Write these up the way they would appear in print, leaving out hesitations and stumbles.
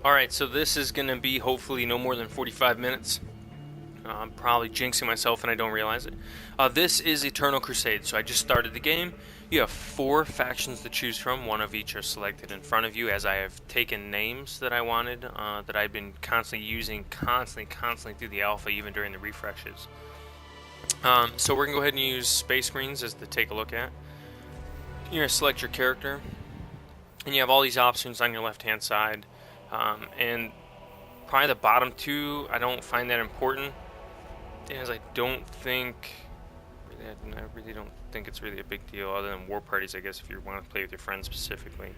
Alright, so this is going to be hopefully no more than 45 minutes. I'm probably jinxing myself and I don't realize it. This is Eternal Crusade, so I just started the game. You have 4 factions to choose from, one of each are selected in front of you, as I have taken names that I wanted, that I've been constantly using, constantly through the alpha, even during the refreshes. So we're going to go ahead and use space screens as to take a look at. You're going to select your character, and you have all these options on your left hand side, and probably the bottom 2 I don't find that important, as I don't think, I really don't think it's really a big deal, other than war parties, I guess, if you want to play with your friends specifically.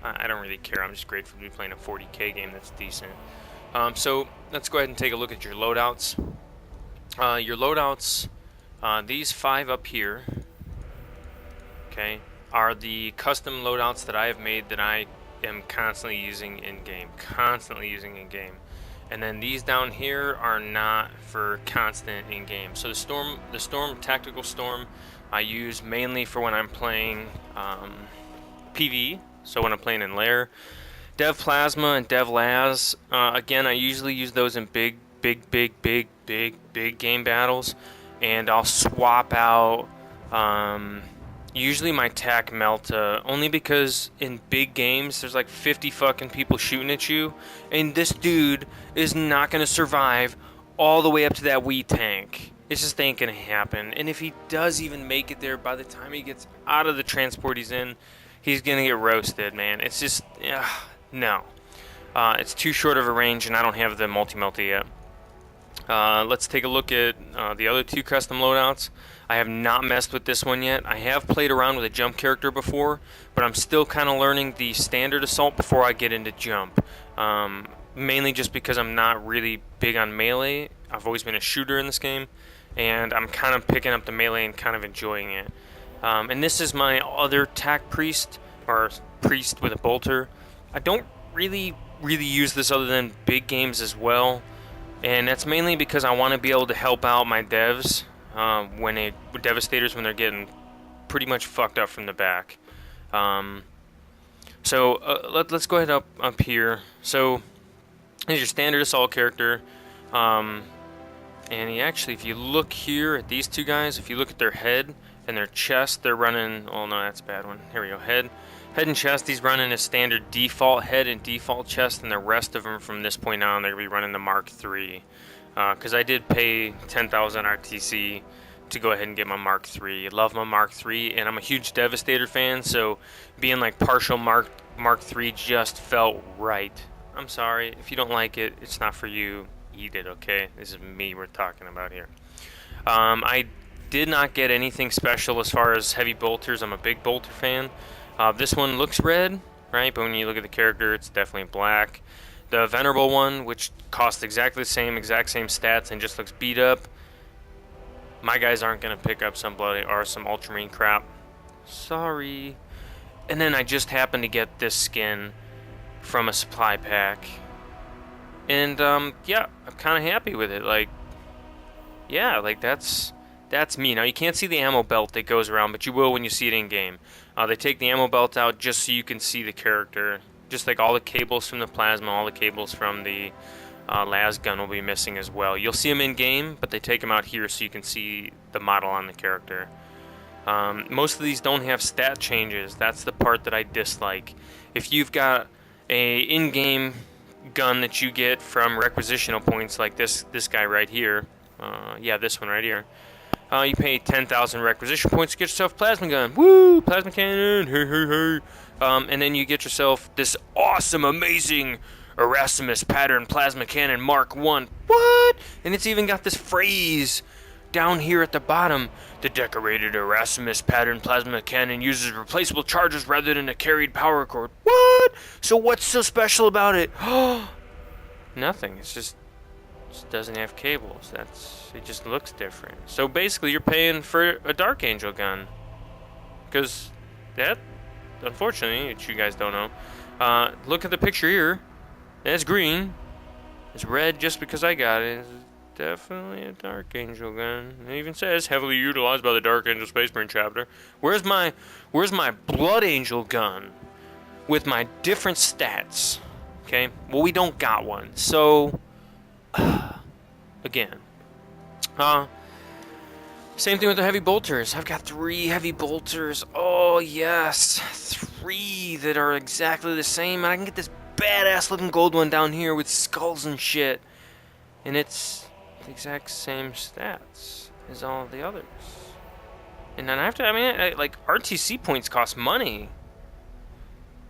I don't really care. I'm just grateful to be playing a 40k game that's decent. So let's go ahead and take a look at your loadouts. These 5 up here, okay, are the custom loadouts that I have made that I am constantly using in game. And then these down here are not for constant in game. So the tactical storm, I use mainly for when I'm playing PvE. So when I'm playing in Lair, Dev Plasma and Dev Laz. Again, I usually use those in big game battles, and I'll swap out usually my TAC Melta, only because in big games there's like 50 fucking people shooting at you, and this dude is not gonna survive all the way up to that wee tank. It just ain't gonna happen. And if he does even make it there, by the time he gets out of the transport he's in, he's gonna get roasted, man. It's just, no. It's too short of a range, and I don't have the multi-melta yet. Let's take a look at the other 2 custom loadouts. I have not messed with this one yet. I have played around with a jump character before, but I'm still kind of learning the standard assault before I get into jump. Mainly just because I'm not really big on melee. I've always been a shooter in this game, and I'm kind of picking up the melee and kind of enjoying it. And this is my other TAC priest, or priest with a bolter. I don't really use this other than big games as well. And that's mainly because I want to be able to help out my devs devastators when they're getting pretty much fucked up from the back. Let's go ahead up here. So here's your standard assault character, and if you look here at these 2 guys, if you look at their head and their chest, they're running. Oh no, that's a bad one. Here we go. Head and chest. He's running a standard default head and default chest, and the rest of them from this point on, they're gonna be running the Mark III. Because I did pay 10,000 RTC to go ahead and get my Mark III. I love my Mark III, and I'm a huge Devastator fan, so being like partial Mark III just felt right. I'm sorry, if you don't like it, it's not for you. Eat it, okay? This is me we're talking about here. I did not get anything special as far as heavy bolters. I'm a big bolter fan. This one looks red, right? But when you look at the character, it's definitely black. The Venerable one, which costs exact same stats and just looks beat up, my guys aren't going to pick up some bloody or some ultramarine crap. Sorry. And then I just happened to get this skin from a supply pack. And, yeah, I'm kind of happy with it. Like, yeah, like that's me. Now, you can't see the ammo belt that goes around, but you will when you see it in-game. They take the ammo belt out just so you can see the character. Just like all the cables from the plasma, all the cables from the las gun will be missing as well. You'll see them in-game, but they take them out here so you can see the model on the character. Most of these don't have stat changes. That's the part that I dislike. If you've got a in-game gun that you get from requisitional points like this guy right here, yeah, this one right here, you pay 10,000 requisition points to get yourself a plasma gun. Woo! Plasma cannon! Hey, hey, hey! And then you get yourself this awesome, amazing Erasmus pattern plasma cannon Mark 1. What? And it's even got this phrase down here at the bottom. The decorated Erasmus pattern plasma cannon uses replaceable charges rather than a carried power cord. What? So what's so special about it? Nothing. It just doesn't have cables. It just looks different. So basically, you're paying for a Dark Angel gun, because that, unfortunately, which you guys don't know. Look at the picture here. It's green. It's red just because I got it. It's definitely a Dark Angel gun. It even says heavily utilized by the Dark Angel Space Marine chapter. Where's my Blood Angel gun? with my different stats. Okay, well, we don't got one, so again, same thing with the heavy bolters. I've got 3 heavy bolters. Oh yes, 3 that are exactly the same, and I can get this badass looking gold one down here with skulls and shit, and it's the exact same stats as all of the others. And then I have to, I mean, like, RTC points cost money.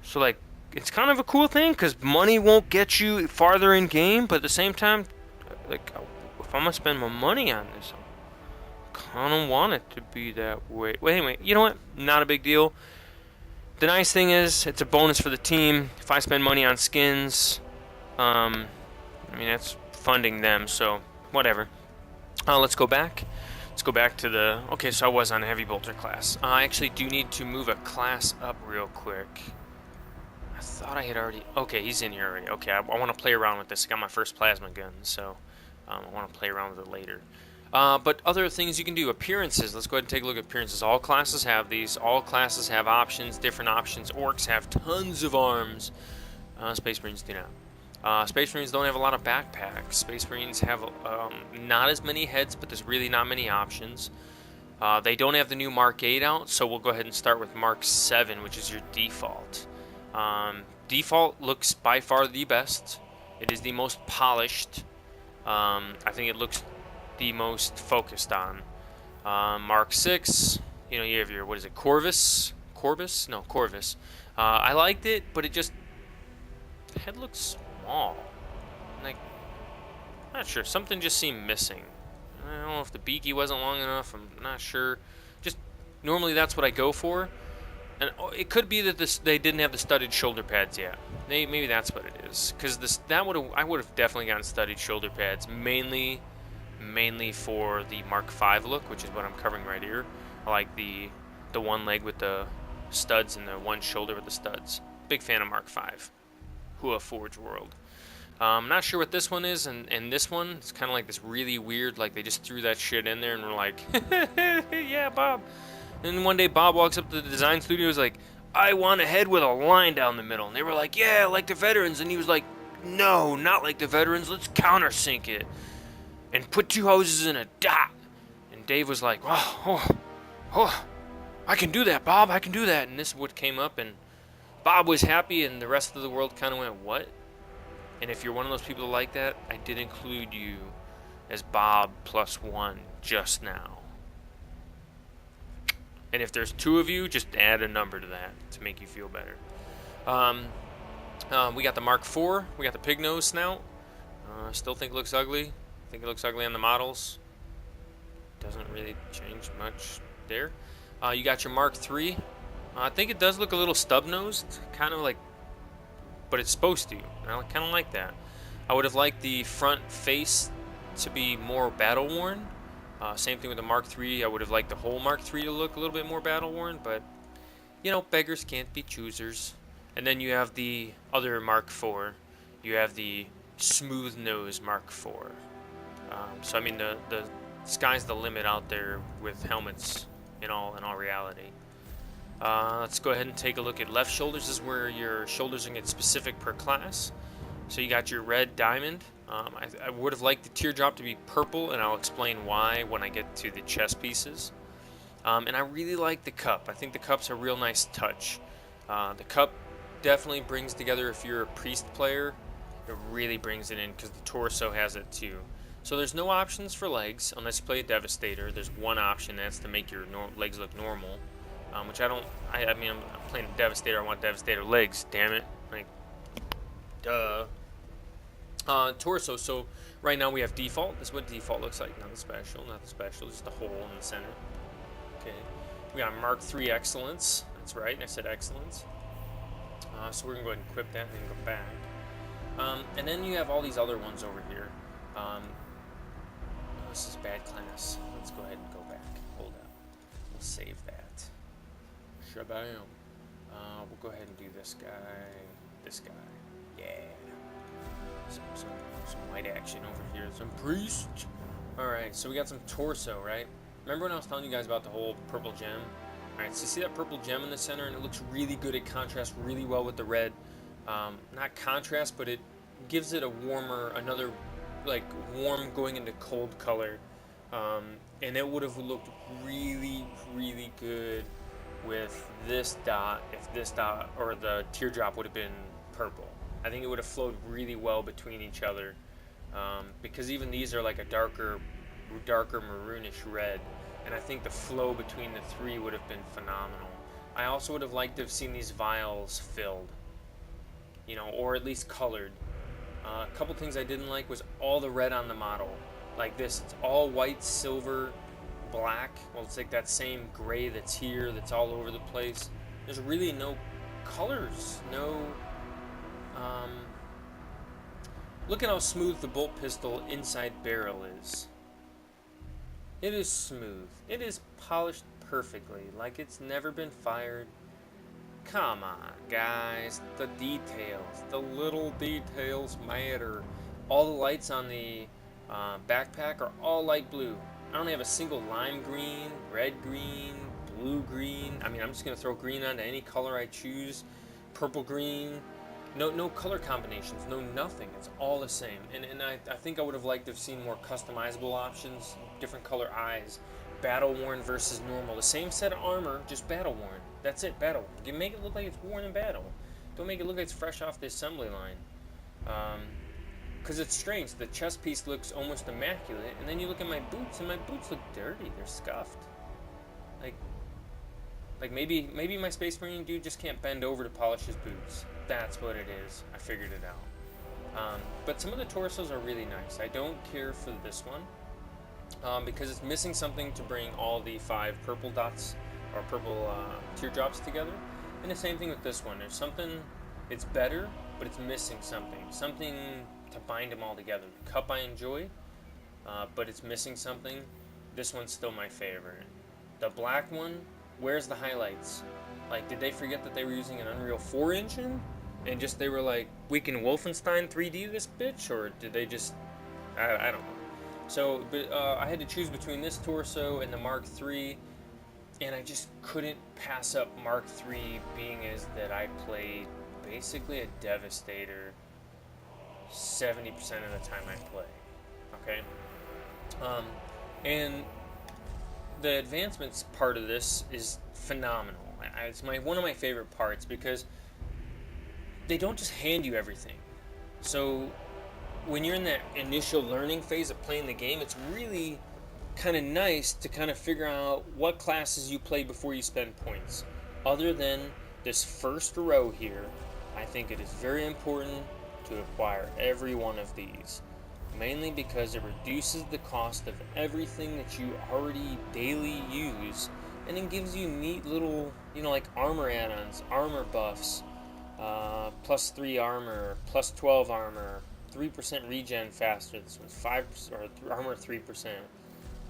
So, like, it's kind of a cool thing, because money won't get you farther in game, but at the same time, like, if I'm going to spend my money on this, I kind of want it to be that way. Well, anyway, you know what? Not a big deal. The nice thing is, it's a bonus for the team. If I spend money on skins, I mean, that's funding them, so whatever. Let's go back. Let's go back to the... Okay, so I was on a heavy bolter class. I actually do need to move a class up real quick. I thought I had already... Okay, he's in here already. Okay, I want to play around with this. I got my first plasma gun, so I want to play around with it later. But other things you can do. Appearances. Let's go ahead and take a look at appearances. All classes have these. All classes have options, different options. Orcs have tons of arms. Space Marines do not. Space Marines don't have a lot of backpacks. Space Marines have not as many heads, but there's really not many options. They don't have the new Mark 8 out, so we'll go ahead and start with Mark 7, which is your default. Default looks by far the best. It is the most polished. I think it looks the most focused on. Mark 6, you know, you have your, what is it, Corvus? Corvus? No, Corvus. I liked it, but it just, the head looks small. Like, I'm not sure. Something just seemed missing. I don't know if the beaky wasn't long enough. I'm not sure. Just normally that's what I go for, and it could be that they didn't have the studded shoulder pads yet. Maybe that's what it is. Because I would have definitely gotten studded shoulder pads, mainly for the Mark 5 look, which is what I'm covering right here. I like the one leg with the studs and the one shoulder with the studs. Big fan of Mark 5. Hua Forge World. I'm not sure what this one is, and this one, it's kind of like this really weird, like they just threw that shit in there and we're like, yeah, Bob. And then one day Bob walks up to the design studio, is like, I want a head with a line down the middle. And they were like, yeah, like the veterans. And he was like, no, not like the veterans. Let's countersink it and put 2 hoses in a dot. And Dave was like, oh, I can do that, Bob. I can do that. And this is what came up, and Bob was happy, and the rest of the world kind of went, what? And if you're one of those people like that, I did include you as Bob +1 just now. And if there's 2 of you, just add a number to that to make you feel better. We got the Mark 4. We got the pig nose snout. Still think it looks ugly. I think it looks ugly on the models. Doesn't really change much there. You got your Mark 3. I think it does look a little stub-nosed, kind of like, but it's supposed to. I kind of like that. I would have liked the front face to be more battle-worn. Same thing with the Mark 3. I would have liked the whole Mark 3 to look a little bit more battle-worn, but, you know, beggars can't be choosers. And then you have the other Mark 4. You have the smooth nose Mark 4. So, I mean, the sky's the limit out there with helmets in all reality. Let's go ahead and take a look at left shoulders. This is where your shoulders are going to get specific per class. So you got your red diamond. I would have liked the teardrop to be purple, and I'll explain why when I get to the chest pieces. And I really like the cup. I think the cup's a real nice touch. The cup definitely brings together, if you're a priest player, it really brings it in, because the torso has it too. So there's no options for legs unless you play a Devastator. There's one option, and that's to make your legs look normal. Which I don't, I mean, I'm playing Devastator, I want Devastator legs, damn it. Like, duh. Torso, so right now we have default. This is what default looks like, not the special, just the hole in the center. Okay. We got Mark III Excellence. That's right, I said Excellence. So we're going to go ahead and equip that and then go back. And then you have all these other ones over here. This is bad class. Let's go ahead and go back. Hold up. We'll save that. Shabam. We'll go ahead and do this guy. Yeah. Some white action over here. Some priest. Alright, so we got some torso, right? Remember when I was telling you guys about the whole purple gem? Alright, so you see that purple gem in the center, and it looks really good. It contrasts really well with the red. Not contrast, but it gives it a warmer, another like warm going into cold color. And it would have looked really, really good with this dot if this dot or the teardrop would have been purple. I think it would have flowed really well between each other, because even these are like a darker maroonish red, and I think the flow between the three would have been phenomenal. I also would have liked to have seen these vials filled, or at least colored. A couple things I didn't like was all the red on the model. Like this, it's all white, silver, black. Well, it's like that same gray that's here, that's all over the place. There's really no colors, no. Look at how smooth the bolt pistol inside barrel is. It is smooth. It is polished perfectly, like it's never been fired. Come on, guys. The details. The little details matter. All the lights on the backpack are all light blue. I don't have a single lime green, red green, blue green. I mean, I'm just going to throw green onto any color I choose. Purple green. No color combinations. No nothing. It's all the same. And I think I would have liked to have seen more customizable options. Different color eyes. Battle worn versus normal. The same set of armor, just battle worn. That's it, battle. You make it look like it's worn in battle. Don't make it look like it's fresh off the assembly line. Because it's strange. The chest piece looks almost immaculate, and then you look at my boots, and my boots look dirty. They're scuffed. Like maybe my Space Marine dude just can't bend over to polish his boots. That's what it is. I figured it out. But some of the torsos are really nice. I don't care for this one. Because it's missing something to bring all the 5 purple dots or purple teardrops together. And the same thing with this one. There's something, it's better, but it's missing something. Something to bind them all together. The cup I enjoy, but it's missing something. This one's still my favorite. The black one, where's the highlights? Like, did they forget that they were using an Unreal 4 engine? And just they were like, we can Wolfenstein 3D this bitch? Or did they just, I don't know. So, but I had to choose between this torso and the Mark III, and I just couldn't pass up Mark III, being as that I played basically a Devastator 70% of the time I play. Okay? And the advancements part of this is phenomenal. It's one of my favorite parts because they don't just hand you everything. So when you're in that initial learning phase of playing the game, it's really kind of nice to kind of figure out what classes you play before you spend points. Other than this first row here, I think it is very important to acquire every one of these. Mainly because it reduces the cost of everything that you already daily use, and it gives you neat little, like armor add-ons, armor buffs, plus 3 armor, plus 12 armor, 3% regen faster. This one's 5% or armor 3%.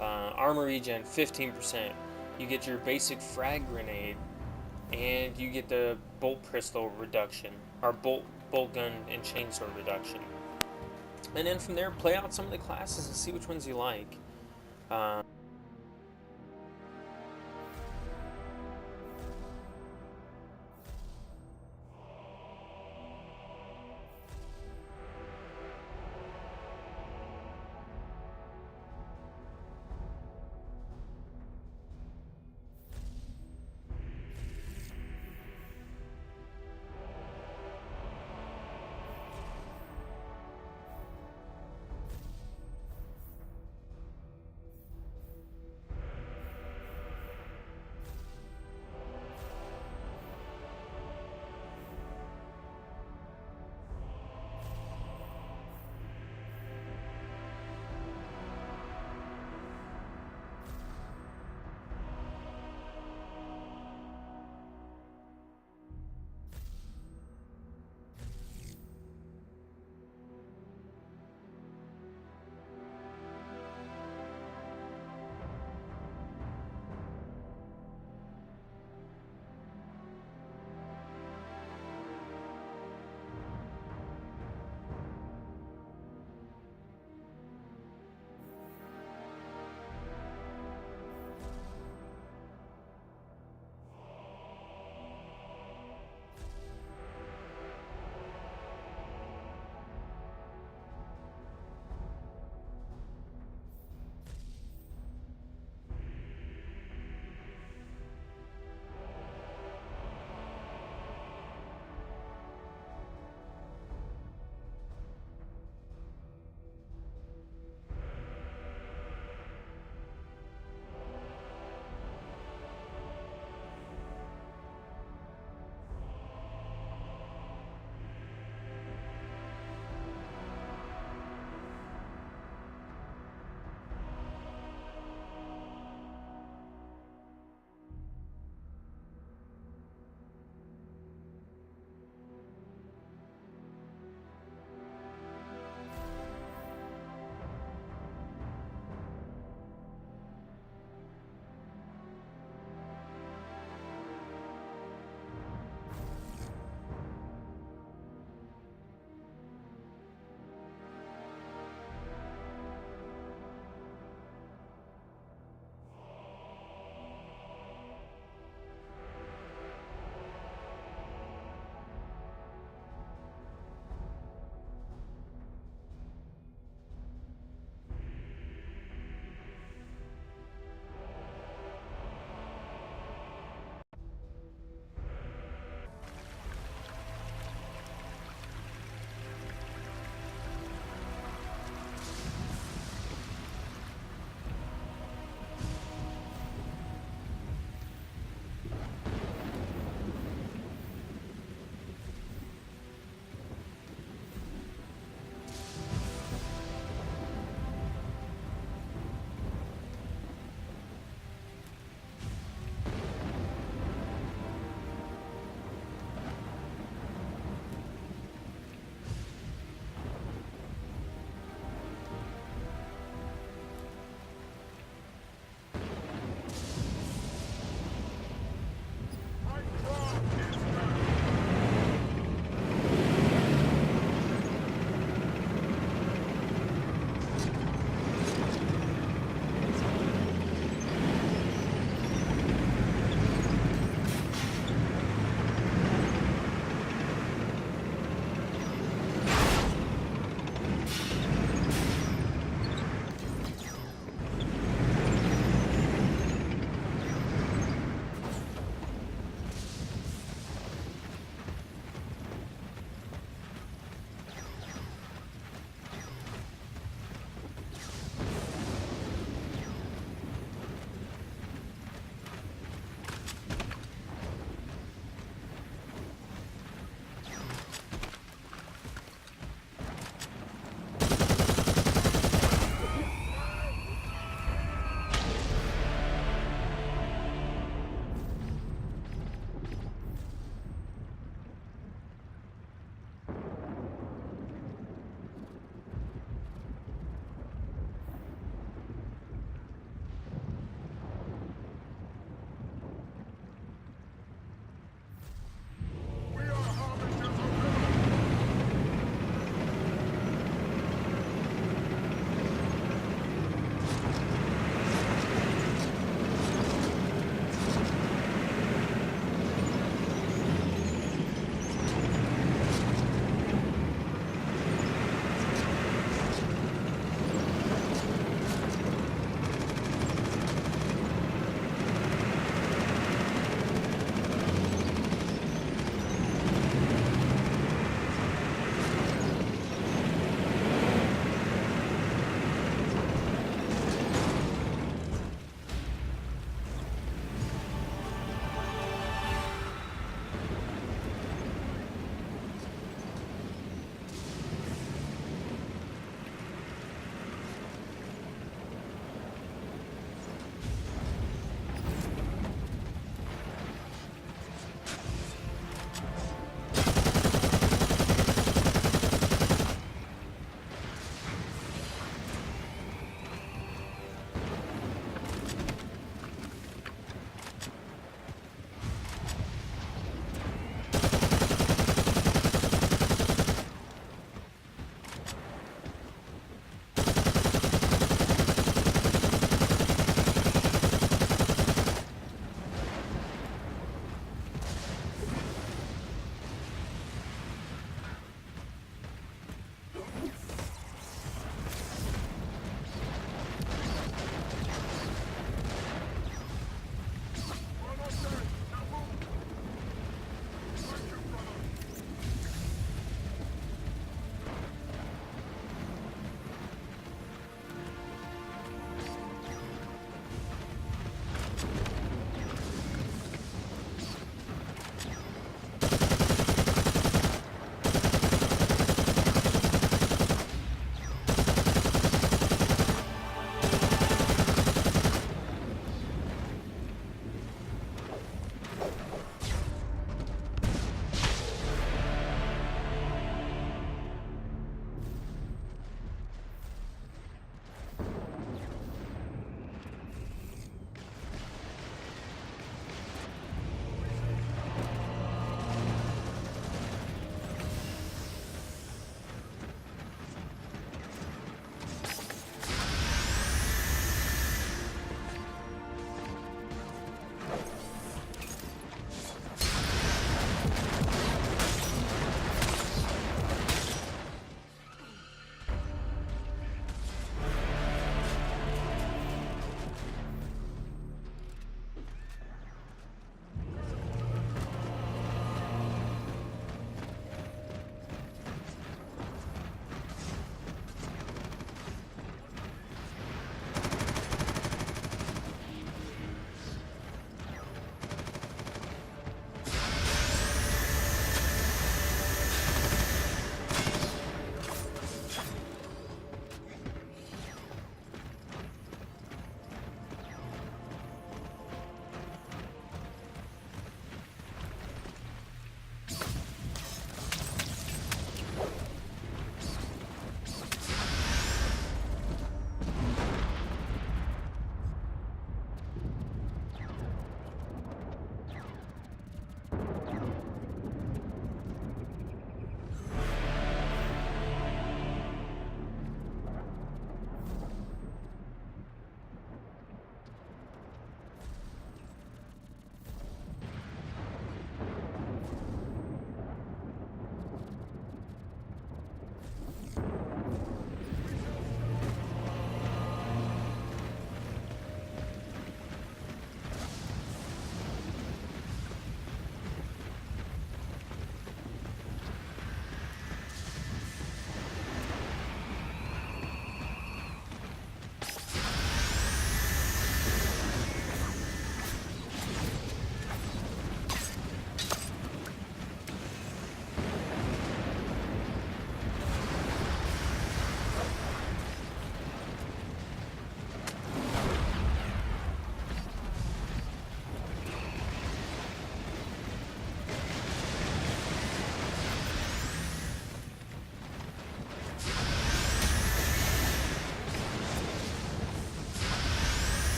Armor regen 15%. You get your basic frag grenade, and you get the bolt pistol reduction, or bolt gun and chainsaw reduction. And then from there, play out some of the classes and see which ones you like.